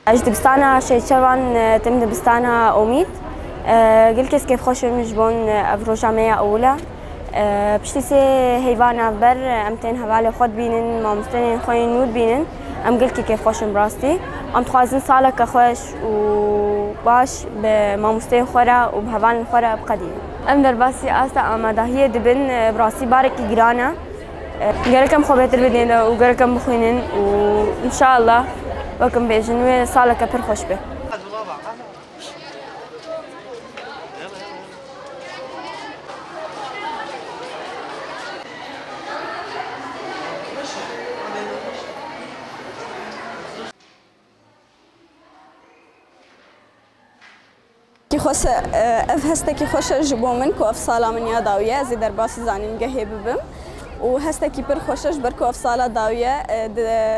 اجي دبستانا شي شوان تم دبستانا اوميد قل كيف خوش مجبون افروجا ميا اولا بشتيسي هيفانا بر امتين هبالي خود بينن ما مستنين خوين نود بينن ام قل كيف خوش براستي ام تخوازن صالك خوش وباش بما مستنين خورا وبهبان خورا بقديم ام درباسي اسا اماده هي دبن براسي بارك جرانا قالكم خوبيتر بدين وقالكم بخوينن وان شاء الله وكم بيجنوي صالك بر خوش به كي خوش اف هسته كي خوش جبو من كو اف صاله من يا داويه زي درباس زاني مقهب بم وهسته كي بر خوشش بركو اف صاله داويه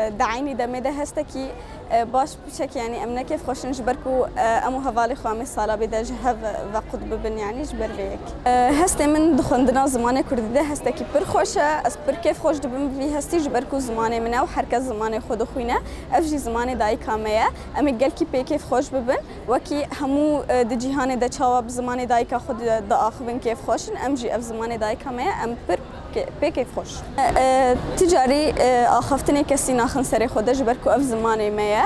دعيني دمده هسته كي باش بشك يعني امنا كيف خوشن جبركو امو هفالي خوامي صاله بدا جهف وقت ببن يعني جبر فيك هسته من دخندنا زمانه كردده هسته كي بر خوشه اس بر كيف خوش دبم في هستي جبركو زمانه منا وحركه زمانه خود خوينا افجي زمانه داي كاميه ام قال كي بي كيف خوش ببن وكي همو د جهان د چاوب زمانه داي کا خود د اخبن كيف خوشن ام جي اف زمانه داي كاميه ام بر بي كيف خوش تجاري اخفتني كسي ناخن سري خود جبركو اف زمانه ميا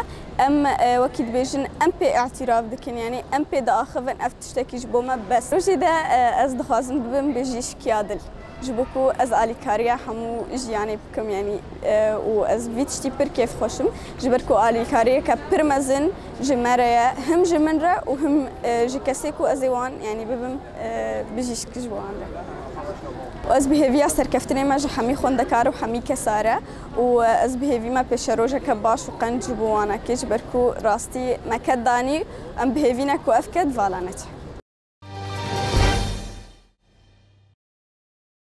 ام وكيد بيجن ام بي اعتراف دكن يعني ام بي دا اخفن اف تشتكي جبوما بس روجي دا از دخازم ببن بيجيش كيادل جبوكو از الي كاريا حمو يعني بكم يعني واز فيتشتي بر كيف خوشم جبركو الي كاريا كبرمزن جمريا هم جمنرا وهم جكسيكو ازيوان يعني ببن بيجيش كجبوان واز بهيفيا سركفتني ما حمي خوندكار وحمي كساره واز بهيفي ما بيشروجا كباش وقنج جبوانا كيش بركو راستي مكداني ام بهيفينا كو افكد فالانت